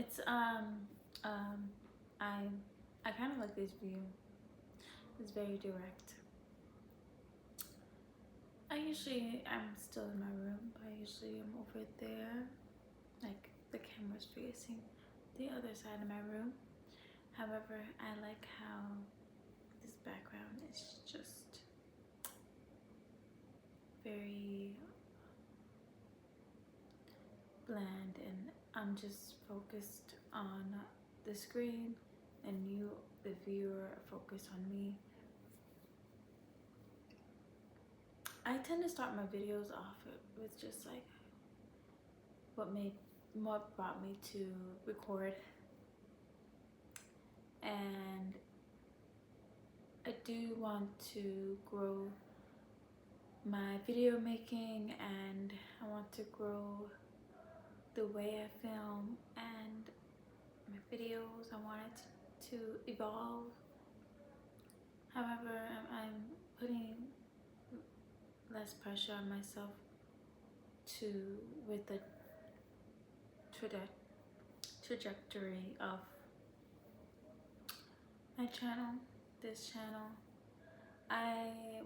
It's um I I kind of like this view. It's very direct. I'm still in my room, but I usually am over there, like the camera's facing the other side of my room. However, I like how this background is just very bland, and I'm just focused on the screen, and you, the viewer, are focused on me. I tend to start my videos off with just like what brought me to record, and I do want to grow my video making, and I want to grow the way I film and my videos. I want it to evolve. However, I'm putting less pressure on myself to with the trajectory of my channel, this channel. I've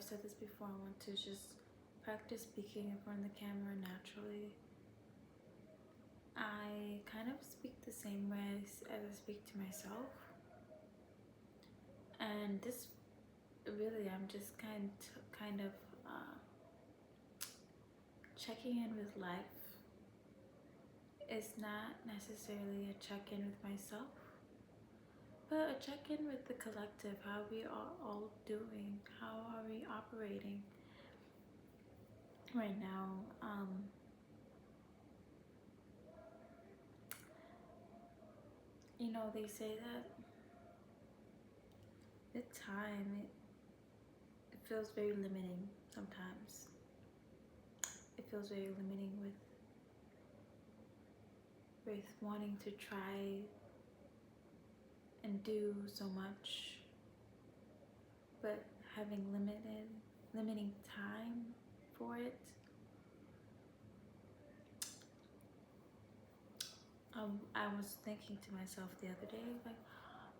said this before, I want to just practice speaking in front of the camera naturally. I kind of speak the same way as I speak to myself. And this really, I'm just kind of checking in with life. It's not necessarily a check-in with myself, but a check-in with the collective. How we are all doing? How are we operating right now? You know, they say that the time it feels very limiting sometimes. It feels very limiting with wanting to try and do so much, but having limiting time for it. I was thinking to myself the other day, like,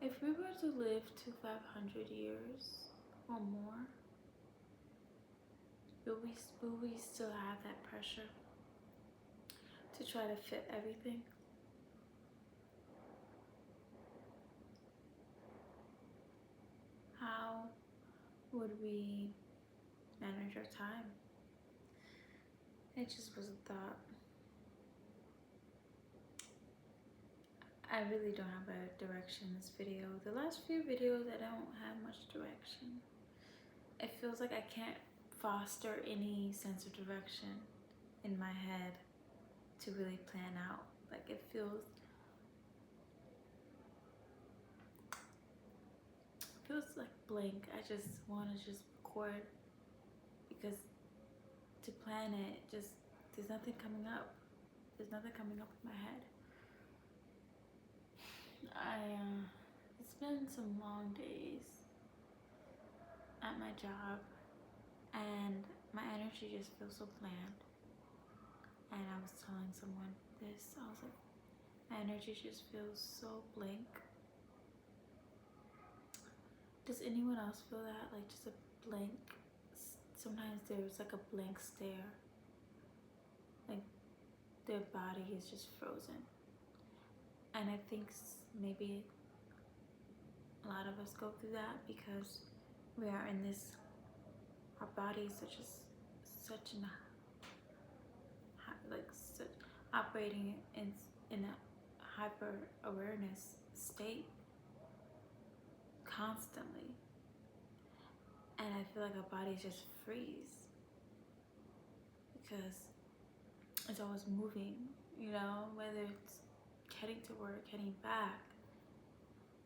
if we were to live to 500 years or more, will we still have that pressure to try to fit everything? How would we manage our time? It just was a thought. I really don't have a direction in this video. The last few videos, I don't have much direction. It feels like I can't foster any sense of direction in my head to really plan out. Like, it feels like blank. I just want to just record, because to plan it, just there's nothing coming up. There's nothing coming up in my head. It's been some long days at my job, and my energy just feels so bland. And I was telling someone this, I was like, my energy just feels so blank. Does anyone else feel that? Like, just a blank, sometimes there's like a blank stare. Like, their body is just frozen. And I think maybe a lot of us go through that because we are in this, our bodies are just such an, like, such, operating in a hyper awareness state constantly. And I feel like our bodies just freeze because it's always moving, you know, whether it's heading to work, heading back,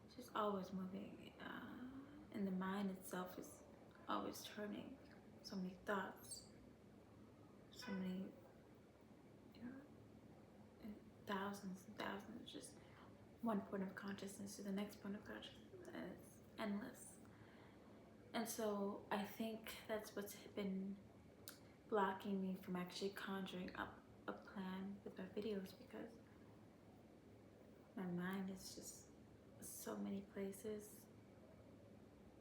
it's just always moving. And the mind itself is always turning. So many thoughts, so many, you know, and thousands and thousands, just one point of consciousness to the next point of consciousness, and it's endless. And so I think that's what's been blocking me from actually conjuring up a plan with my videos, because my mind is just so many places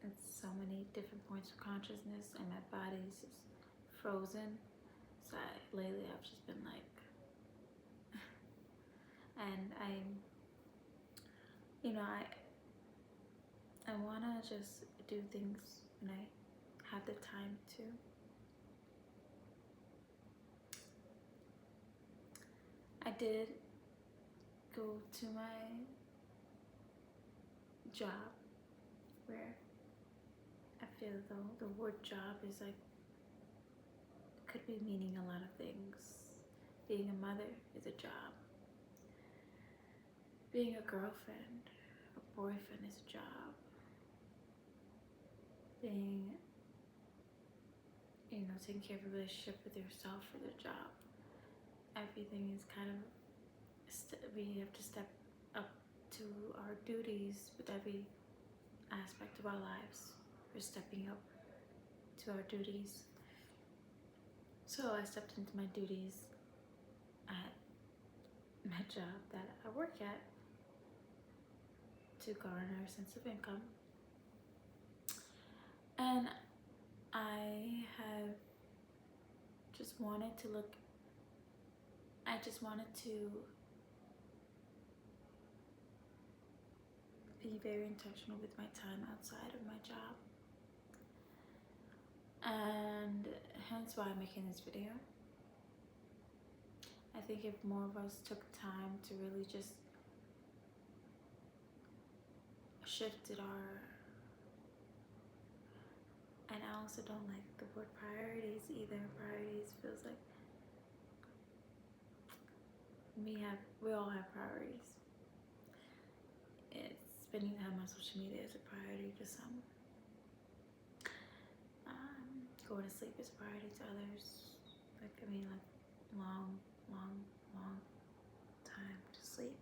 and so many different points of consciousness, and my body is just frozen. So lately I've just been like, and I wanna just do things when I have the time to. I did go to my job where I feel though the word job is like, could be meaning a lot of things. Being a mother is a job. Being a girlfriend, a boyfriend is a job. Being, taking care of a relationship with yourself is a job. Everything is kind of, we have to step up to our duties with every aspect of our lives. We're stepping up to our duties. So I stepped into my duties at my job that I work at to garner a sense of income. And I have just wanted to be very intentional with my time outside of my job. And hence why I'm making this video. I think if more of us took time to really just shifted our, and I also don't like the word priorities either. Priorities feels like we all have priorities. It's spending time on social media is a priority to some. Going to sleep is a priority to others. Like long time to sleep.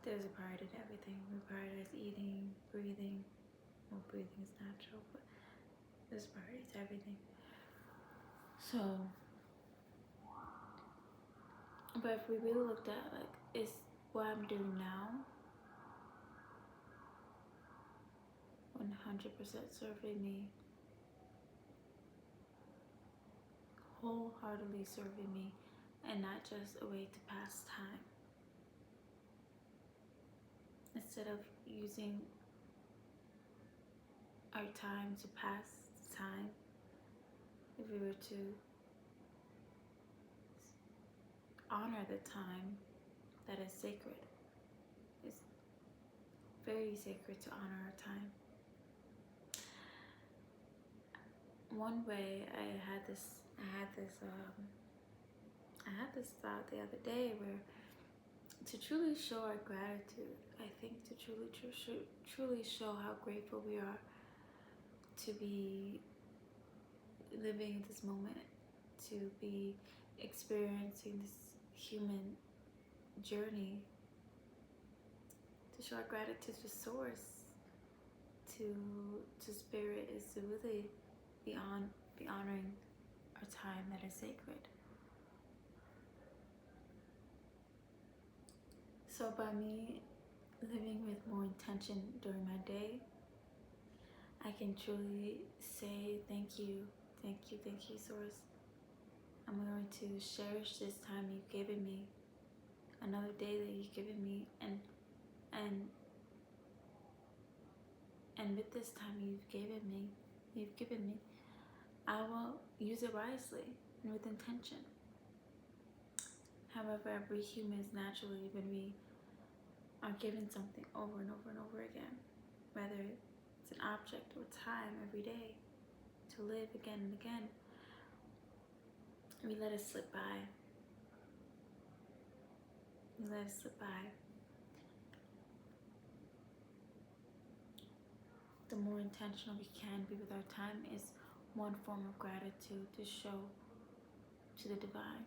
There's a priority to everything. We prioritize eating, breathing. Well, breathing is natural, but there's a priority to everything. So, but if we really looked at is what I'm doing now 100% serving me, wholeheartedly serving me, and not just a way to pass time. Instead of using our time to pass time, if we were to honor the time that is sacred, it's very sacred to honor our time. One way I had this thought the other day where to truly show our gratitude, I think to truly show how grateful we are to be living in this moment, to be experiencing this human journey, to show our gratitude to Source, to Spirit, is to really be honoring our time that is sacred. So by me living with more intention during my day, I can truly say thank you, Source. I'm going to cherish this time you've given me, another day that you've given me, and with this time you've given me, I will use it wisely and with intention. However, every human is naturally, when we are given something over and over and over again, whether it's an object or time every day, to live again and again, we let it slip by. The more intentional we can be with our time is one form of gratitude to show to the divine.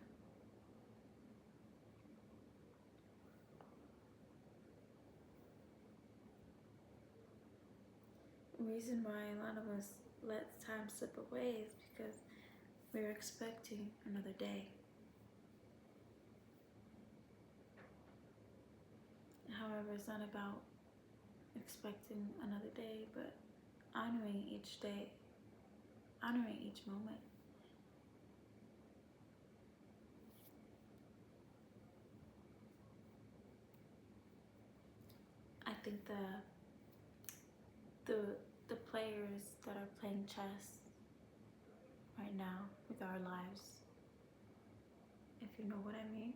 The reason why a lot of us let time slip away is because we're expecting another day. However, it's not about expecting another day, but honoring each day, honoring each moment. I think the the players that are playing chess right now with our lives, if you know what I mean,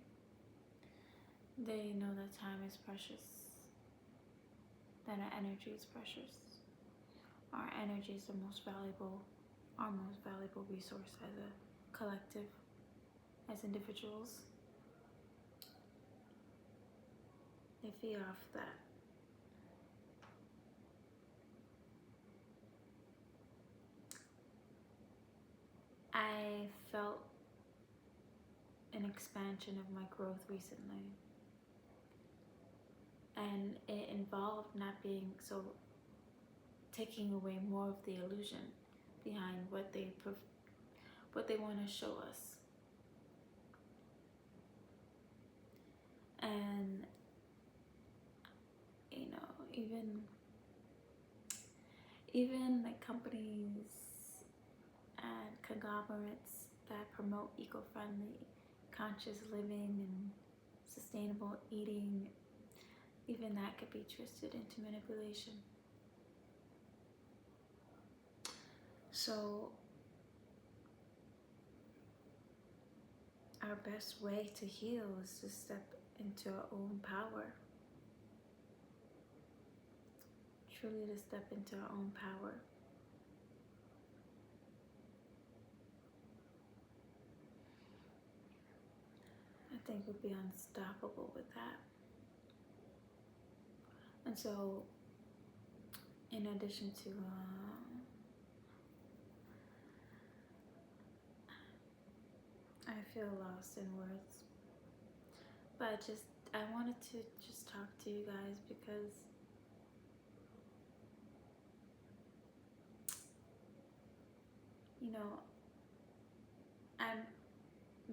they know that time is precious, that our energy is precious. Our energy is our most valuable resource as a collective, as individuals. They feed off that. I felt an expansion of my growth recently, and it involved not being so, taking away more of the illusion behind what they want to show us. And you know, even like companies and conglomerates that promote eco-friendly, conscious living and sustainable eating, even that could be twisted into manipulation. So our best way to heal is to step into our own power. Truly to step into our own power. I think we'll be unstoppable with that. And so, in addition to I feel lost in words, but I wanted to just talk to you guys because I'm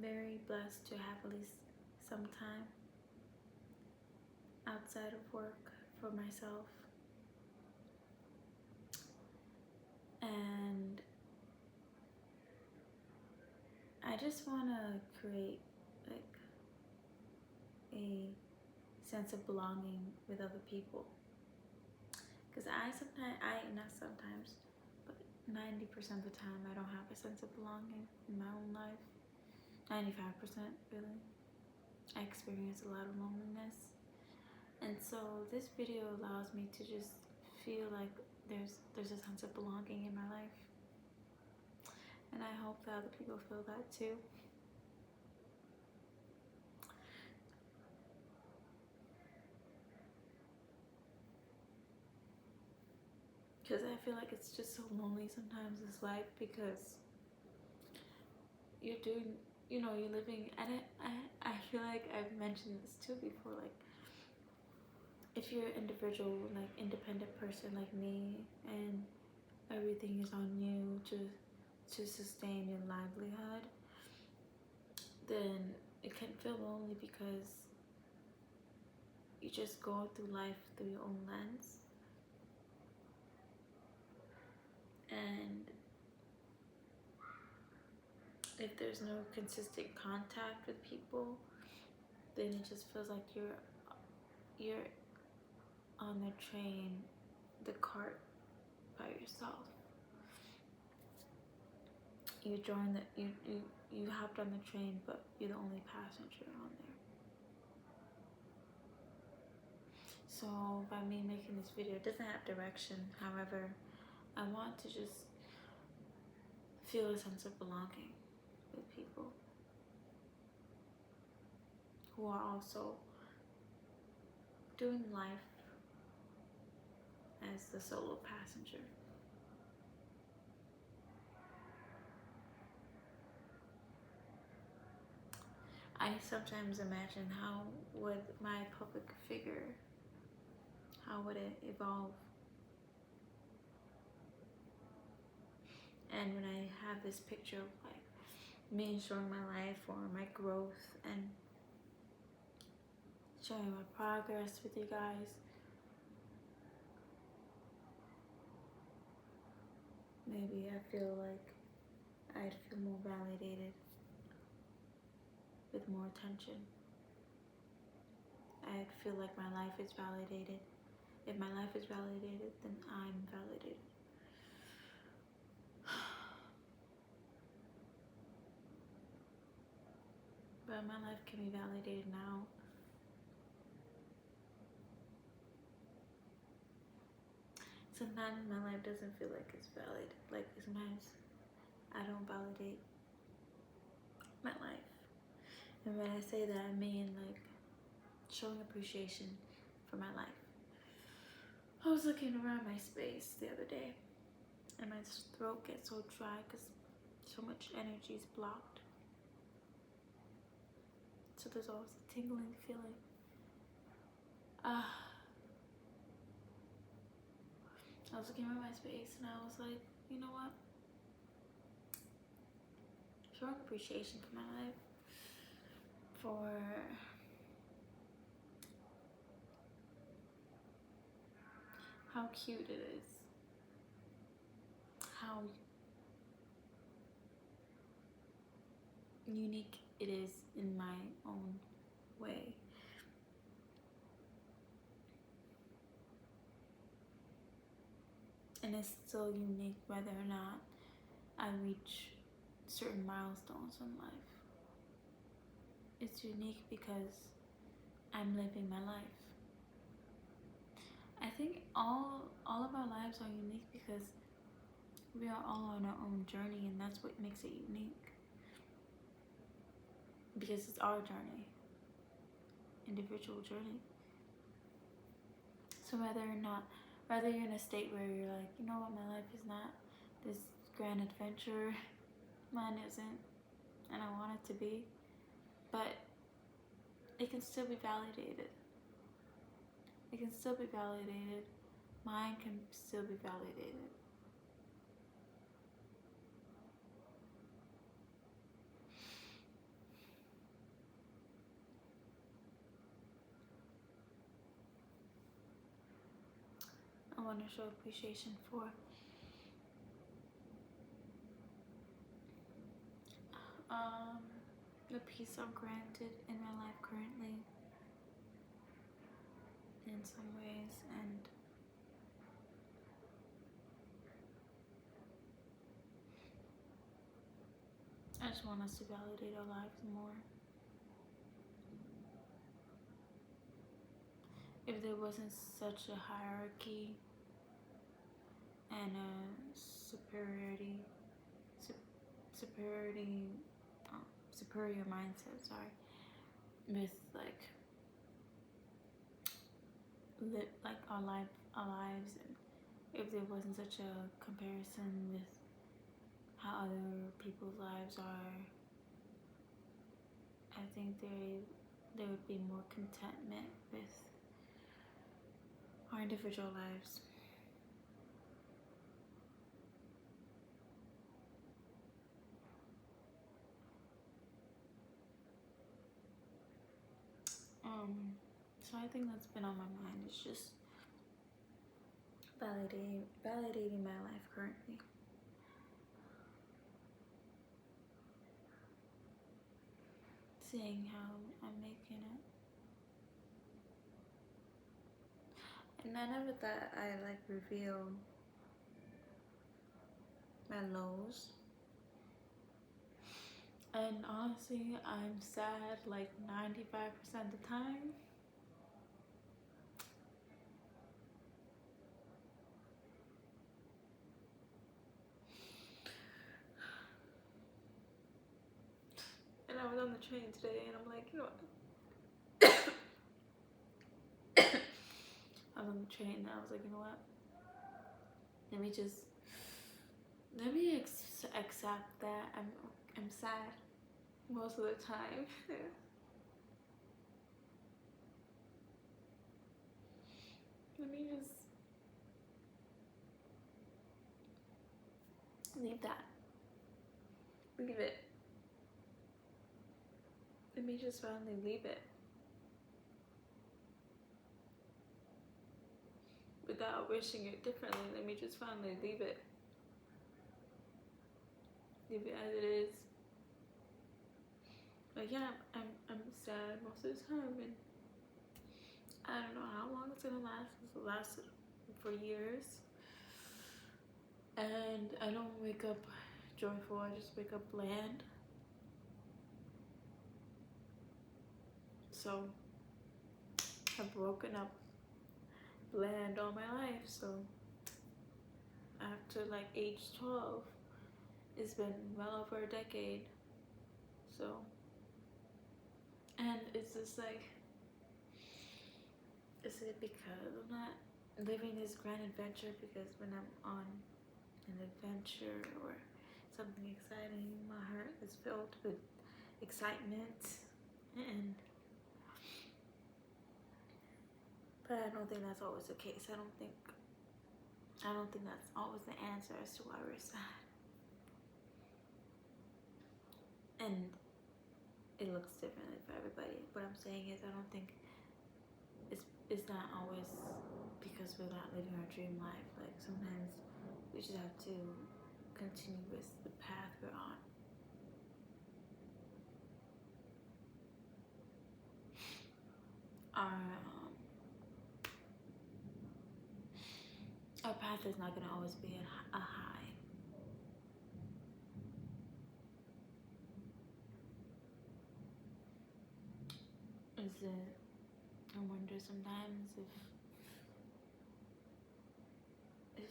very blessed to have at least some time outside of work for myself, and I just want to create like a sense of belonging with other people, because not sometimes, but 90% of the time I don't have a sense of belonging in my own life. 95% really. I experience a lot of loneliness, and so this video allows me to just feel like there's a sense of belonging in my life, and I hope that other people feel that too. Because I feel like it's just so lonely sometimes, this life, because you're doing, you're living, and I feel like I've mentioned this too before, like, if you're an individual, like, independent person like me, and everything is on you to sustain your livelihood, then it can feel lonely because you just go through life through your own lens. And if there's no consistent contact with people, then it just feels like you're on the train, the cart, by yourself. You hopped on the train, but you're the only passenger on there. So by me making this video, it doesn't have direction. However, I want to just feel a sense of belonging with people who are also doing life as the solo passenger. I sometimes imagine how would my public figure, how would it evolve? And when I have this picture of like me showing my life or my growth and sharing my progress with you guys. Maybe I feel like I'd feel more validated with more attention. I'd feel like my life is validated. If my life is validated, then I'm validated. But my life can be validated now. Sometimes my life doesn't feel like it's valid. Like sometimes I don't validate my life. And when I say that, I mean like showing appreciation for my life. I was looking around my space the other day and my throat gets so dry because so much energy is blocked. So there's always a tingling feeling. I was looking around my space and I was like, you know what? Showing appreciation for my life, for how cute it is, how unique it is in my own way. And it's still unique whether or not I reach certain milestones in life. It's unique because I'm living my life. I think all of our lives are unique because we are all on our own journey, and that's what makes it unique. Because it's our journey, individual journey. So whether you're in a state where you're like, you know what, my life is not this grand adventure, mine isn't, and I want it to be, but it can still be validated. It can still be validated. Mine can still be validated. I want to show appreciation for the peace I'm granted in my life currently, in some ways, and I just want us to validate our lives more. If there wasn't such a hierarchy and a superior mindset, with our lives, and if there wasn't such a comparison with how other people's lives are, I think there would be more contentment with our individual lives. So I think that's been on my mind. It's just validating my life currently. Seeing how I'm making it. And I never thought I'd reveal my lows. And honestly, I'm sad 95% of the time. And I was on the train today and I'm like, you know what? I was on the train and I was like, you know what? Let me accept that I'm sad most of the time. Let me just leave that. Leave it. Let me just finally leave it. without wishing it differently. Let me just finally leave it as it is. But yeah, I'm sad most of the time, and I don't know how long it's gonna last. It's lasted for years, and I don't wake up joyful. I just wake up bland. So I've woken up bland all my life. So after like age 12, it's been well over a decade. So, and it's just like, is it because I'm not living this grand adventure? Because when I'm on an adventure or something exciting, my heart is filled with excitement, and but I don't think that's always the case. I don't think that's always the answer as to why we're sad. And it looks differently for everybody. What I'm saying is, I don't think it's not always because we're not living our dream life. Like sometimes we just have to continue with the path we're on. Our path is not going to always be a high. Is it? I wonder sometimes if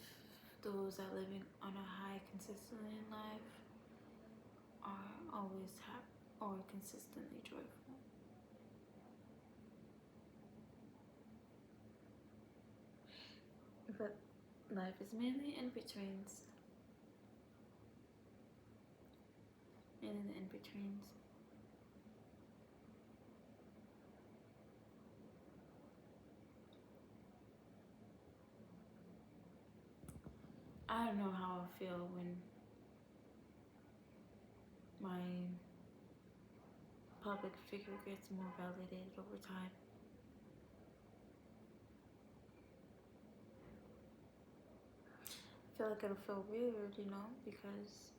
those that living on a high consistently in life are always happy or consistently joyful. But life is mainly in-betweens. Mainly the in-betweens. I don't know how I feel when my public figure gets more validated over time. I feel like it'll feel weird, because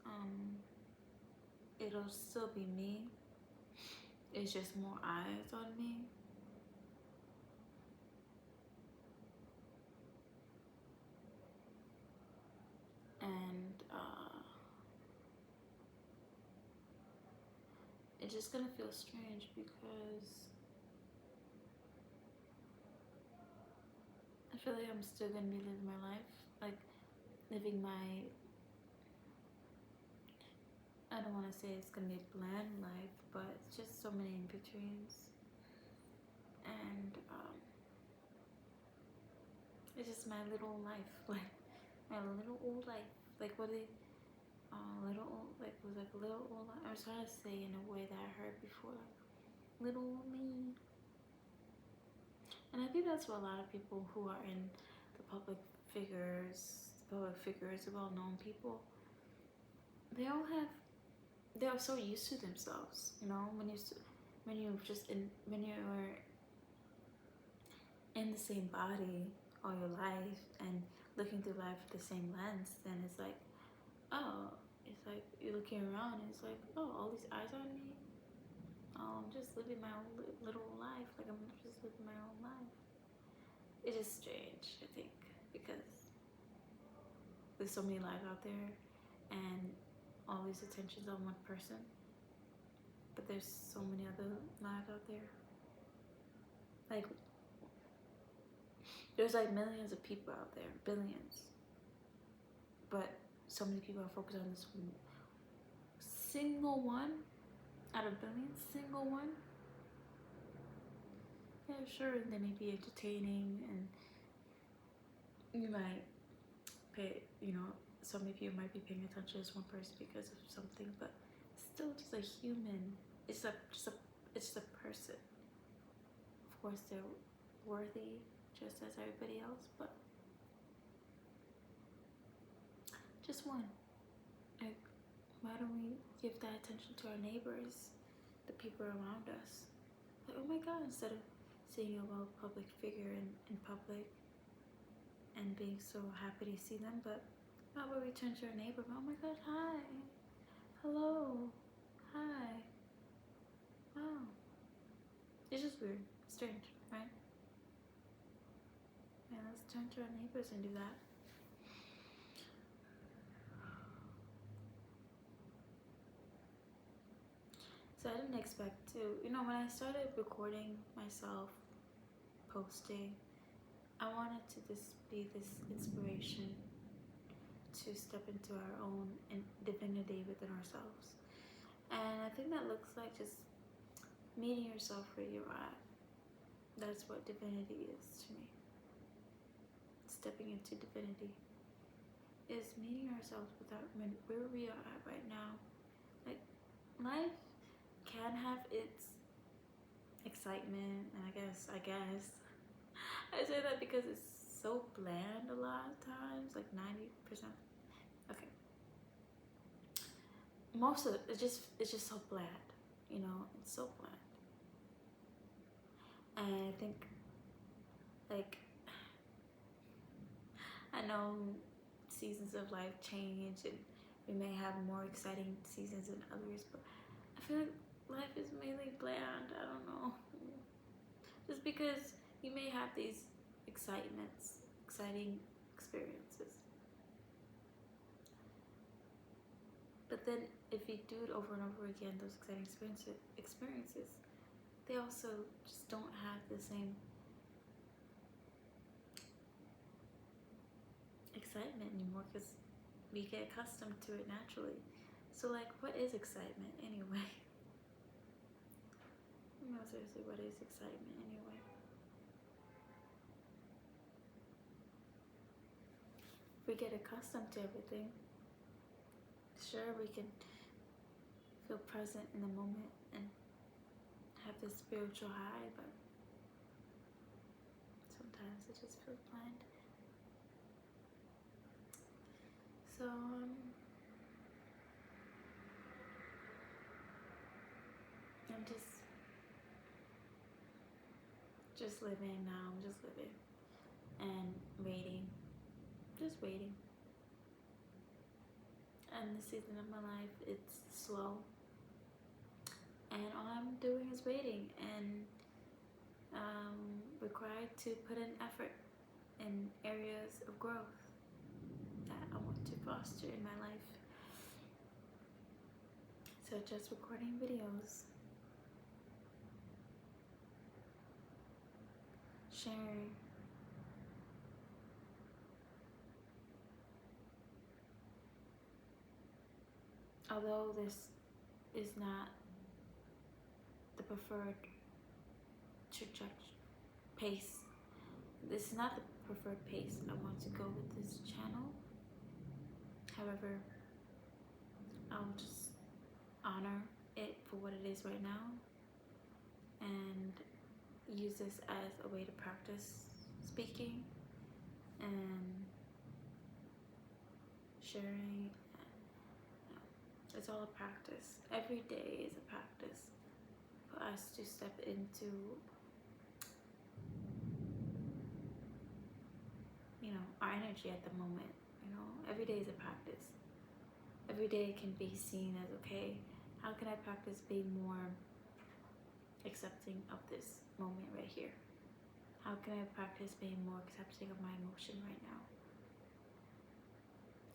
it'll still be me. It's just more eyes on me. And it's just gonna feel strange because I feel like I'm still gonna be living my life, like living my, I don't want to say it's gonna be a bland life, but it's just so many in-betweens. And it's just my little life, like my little old life. Like what they little old, like was like little old life. I was trying to say in a way that I heard before, like little old me. And I think that's what a lot of people who are in the public figures, well-known people, they're so used to themselves, when you're in the same body all your life and looking through life with the same lens, then it's like, oh, it's like you're looking around and it's like, oh, all these eyes on me. Oh, I'm just living my own little life. Like I'm just living my own life. It's just strange, I think, because there's so many lives out there and all these attentions on one person, but there's so many other lives out there. Like there's like millions of people out there, billions, but so many people are focused on this single one out of billions, single one. Yeah, sure, they may be entertaining and you might pay, so many people might be paying attention to this one person because of something, but still just a human. It's just a person. Of course, they're worthy just as everybody else, but just one. Like, why don't we give that attention to our neighbors, the people around us? Like, oh my God, instead of seeing a well public figure in public, and being so happy to see them. But how about we turn to our neighbor? Oh my gosh, hi, hello, hi, wow. It's just weird, strange, right? Yeah, let's turn to our neighbors and do that. So I didn't expect to, when I started recording myself, posting, I wanted to just be this inspiration to step into our own divinity within ourselves. And I think that looks like just meeting yourself where you're at. That's what divinity is to me. Stepping into divinity is meeting ourselves where we are at right now. Like, life can have its excitement, and I guess I say that because it's so bland a lot of times, like 90%. Okay, most of it, it's just so bland, it's so bland. And I think, like, I know seasons of life change, and we may have more exciting seasons than others, but I feel like life is mainly bland. I don't know. Just because you may have these exciting experiences, but then if you do it over and over again, those exciting experiences, they also just don't have the same excitement anymore because we get accustomed to it naturally. So, like, what is excitement anyway? No, seriously, what is excitement anyway? If we get accustomed to everything, sure, we can feel present in the moment and have this spiritual high, but sometimes it just feels bland. So, I'm just living now. I'm just living and waiting, just waiting. And this season of my life, it's slow, and all I'm doing is waiting and required to put in effort in areas of growth that I want to foster in my life. So just recording videos, sharing, although this is not the preferred pace. This is not the preferred pace I want to go with this channel. However, I'll just honor it for what it is right now and use this as a way to practice speaking and sharing. It's all a practice. Every day is a practice for us to step into, our energy at the moment. Every day is a practice. Every day can be seen as, okay, how can I practice being more accepting of this moment right here? How can I practice being more accepting of my emotion right now?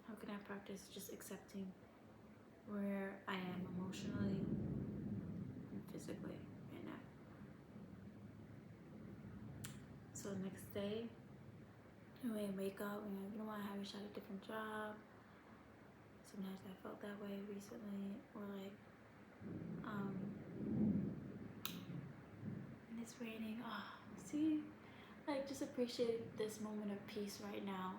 How can I practice just accepting where I am emotionally and physically right now? So next day, when I wake up, I wish I had a different job. Sometimes I felt that way recently, or like, and it's raining. See, like, just appreciate this moment of peace right now.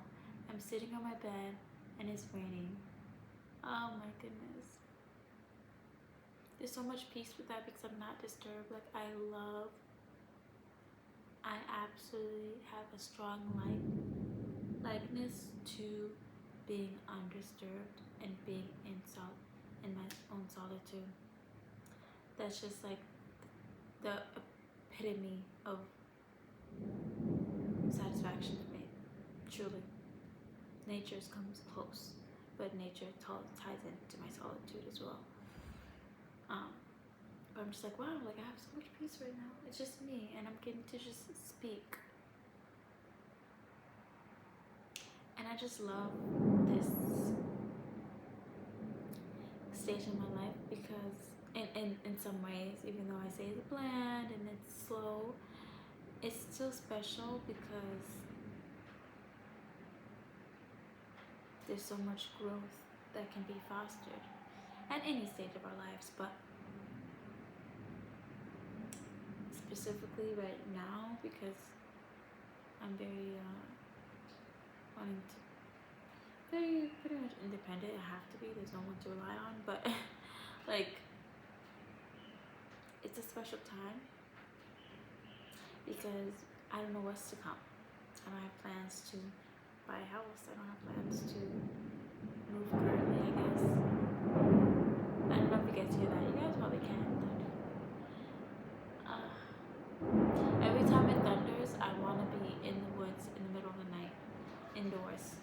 I'm sitting on my bed and it's raining. Oh my goodness. There's so much peace with that because I'm not disturbed. Like, I absolutely have a strong likeness to being undisturbed and being in my own solitude. That's just like the epitome of satisfaction for me. truly, nature comes close, but nature ties into my solitude as well. But I'm just like, wow, like I have so much peace right now. It's just me, and I'm getting to just speak. And I just love this stage in my life because in some ways, even though I say it's bland and it's slow, it's still special because there's so much growth that can be fostered at any stage of our lives, but specifically right now because I'm very wanting to very pretty much independent. I have to be. There's no one to rely on, but like it's a special time because I don't know what's to come. I don't have plans to buy a house. I don't have plans to move currently, I guess. I don't know if you guys hear that. You guys probably can. Every time it thunders, I want to be in the woods in the middle of the night, indoors.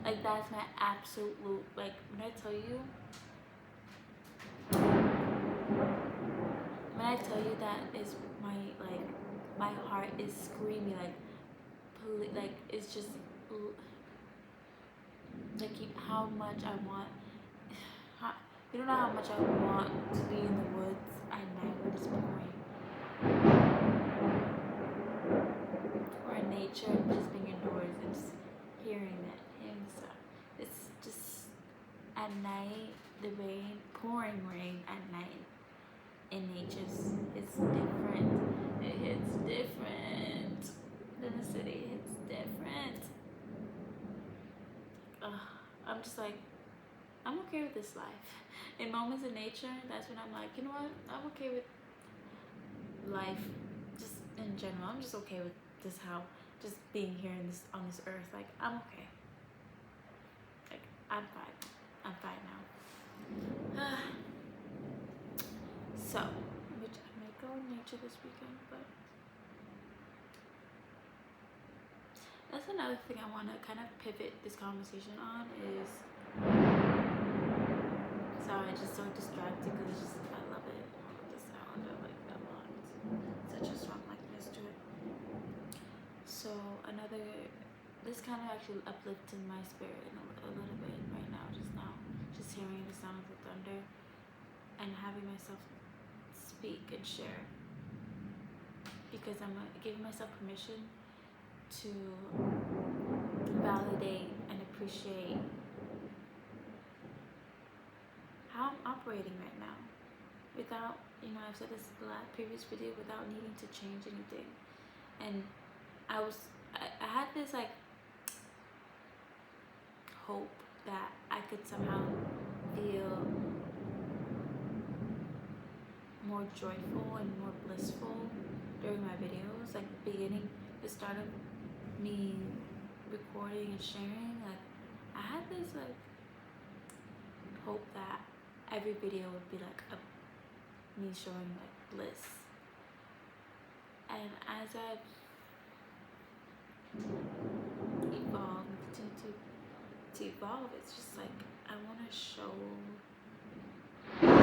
Like that's my absolute, like when I tell you that is my, like my heart is screaming like it's just like how much I want, you don't know how much I want to be in the woods at night when it's pouring, or in nature and just being indoors and just hearing stuff. It's just at night, the rain, pouring rain at night in nature it's different. It hits different than the city. It's different. I'm just like, I'm okay with this life. In moments of nature, that's when I'm like, you know what? I'm okay with life, just in general. I'm just okay with just being here on this earth. Like I'm okay. Like I'm fine. I'm fine now. So, which I might go in nature this weekend, but that's another thing I want to kind of pivot this conversation on is, sorry, it's just so distracting because it's just, I love it. I love the sound. I like that a lot. Such a strong likeness to it. So this kind of actually uplifted my spirit a little bit right now, just hearing the sound of the thunder and having myself speak and share, because I'm giving myself permission to validate and appreciate how I'm operating right now without, I've said this in the previous video, without needing to change anything. And I had this like hope that I could somehow feel more joyful and more blissful during my videos, like the start of me recording and sharing. Like I had this like hope that every video would be like me showing like bliss. And as I've evolved and continue to evolve, it's just like I want to show. Okay,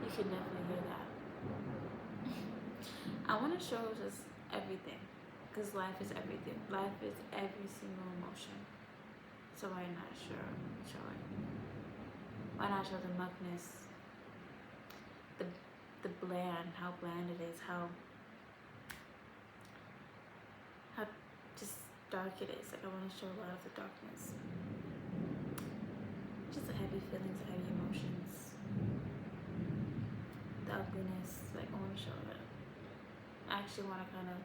you can definitely hear that. I want to show just everything, because life is everything. Life is every single emotion. So why not show it? Why not show the muckness, the bland, how bland it is, how just dark it is. Like I want to show a lot of the darkness, just the heavy feelings, the heavy emotions, the ugliness. Like I want to show that. I actually want to kind of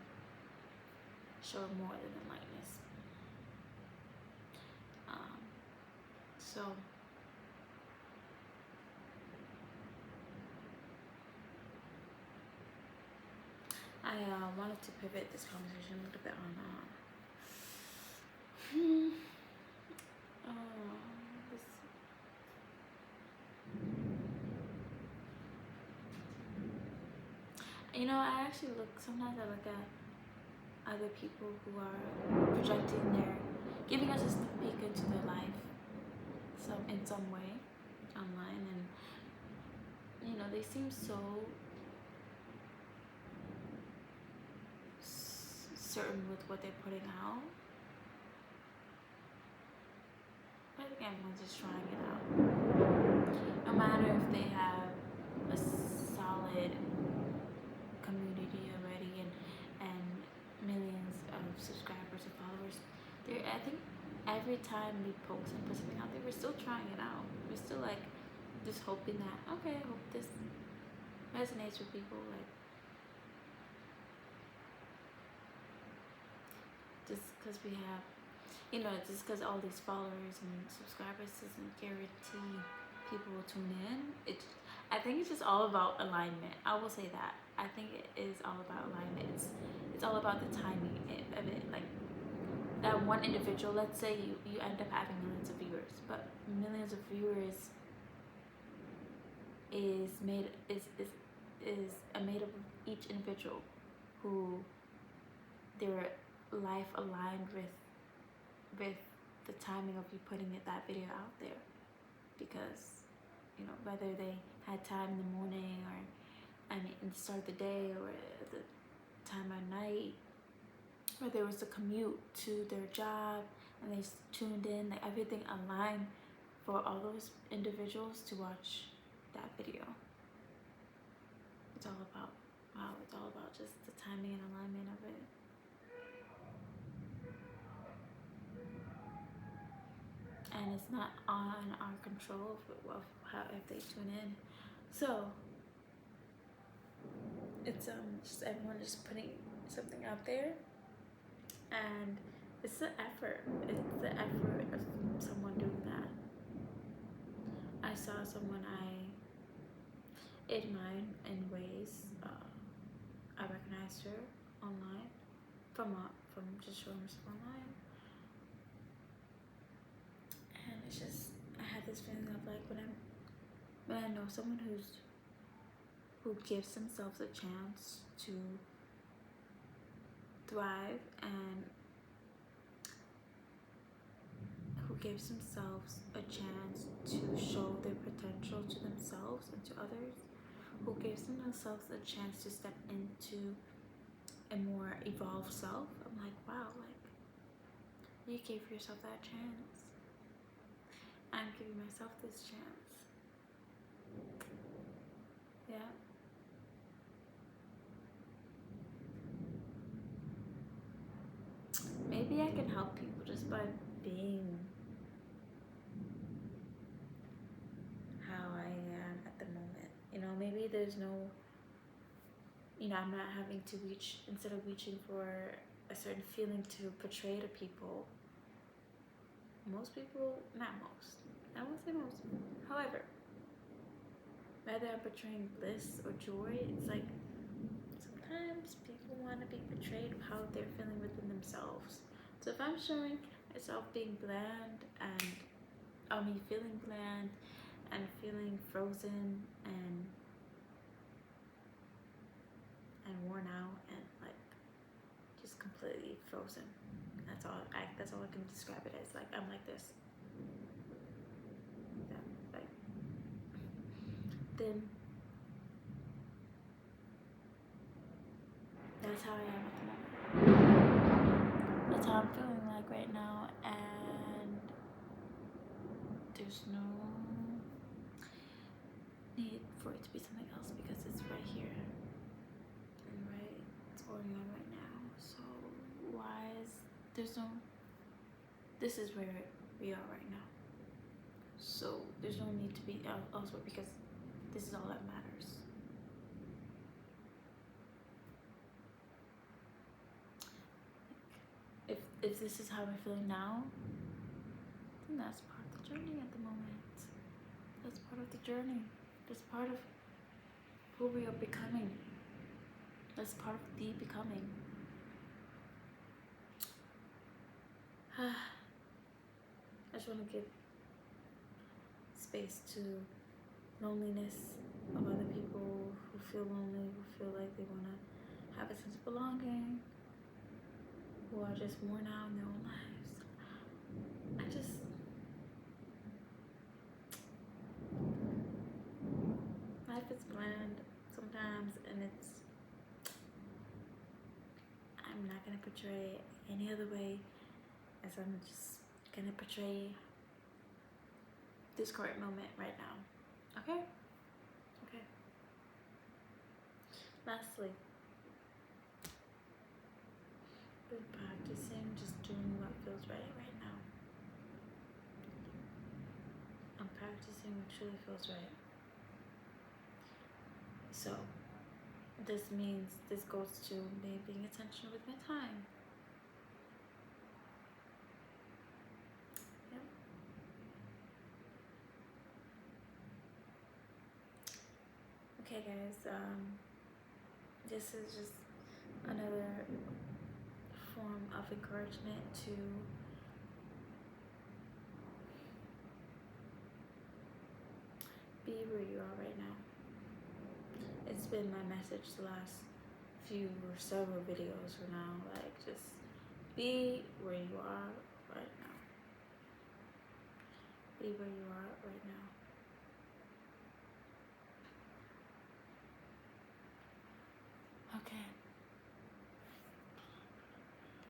show more than the lightness. So I wanted to pivot this conversation a little bit on I actually sometimes I look at other people who are projecting their, giving us a sneak peek into their life, in some way, online, and they seem so certain with what they're putting out. I think everyone's just trying it out. No matter if they have a solid community already and millions of subscribers and followers, I think every time we post and put something out there, we're still trying it out. We're still like just hoping that, okay, I hope this resonates with people. Like, just because we have, just because all these followers and subscribers doesn't guarantee people will tune in. I think it's just all about alignment. I will say that. I think it is all about alignment. It's all about the timing of it. Like, that one individual, let's say you end up having millions of viewers, but millions of viewers is made up of each individual who their life aligned with the timing of you putting that video out there, because whether they had time in the morning or the start of the day or the time of night, or there was a commute to their job and they tuned in, like everything aligned for all those individuals to watch that video. It's all about just the timing and alignment of it. And it's not on our control of how, if they tune in. So it's just everyone just putting something out there, and it's the effort. It's the effort of someone doing that. I saw someone I admired in ways. I recognized her online from just showing her stuff online. And it's just, I had this feeling of like when I know someone who gives themselves a chance to thrive, and who gives themselves a chance to show their potential to themselves and to others, who gives themselves a chance to step into a more evolved self. I'm like, wow, like, you gave yourself that chance. I'm giving myself this chance. Yeah. Maybe I can help people just by being how I am at the moment. Maybe there's no, I'm not having to reach, instead of reaching for a certain feeling to portray to people. Most people, not most, I won't say most, however, whether I'm portraying bliss or joy, it's like sometimes people want to be portrayed how they're feeling within themselves. So if I'm showing myself being bland and feeling bland and feeling frozen and worn out and like just completely frozen, that's all I can describe it as. Like, I'm like this. Yeah, like, then that's how I am at the moment. That's how I'm feeling like right now, and there's no need for it to be something else because it's right here and it's going on right now. So this is where we are right now. So there's no need to be elsewhere because this is all that matters. If this is how we're feeling now, then that's part of the journey at the moment. That's part of the journey. That's part of who we are becoming. That's part of the becoming. I just want to give space to loneliness of other people who feel lonely, who feel like they want to have a sense of belonging, who are just worn out in their own lives. Life is bland sometimes, and I'm not gonna portray it any other way as I'm just gonna portray this current moment right now. Okay? Okay. Lastly, been practicing just doing what feels right now. I'm practicing what truly feels right. So this means this goes to me being intentional with my time. Yep. Okay guys, this is just another form of encouragement to be where you are right now. It's been my message the last few or several videos for now, like just be where you are right now. Be where you are right now.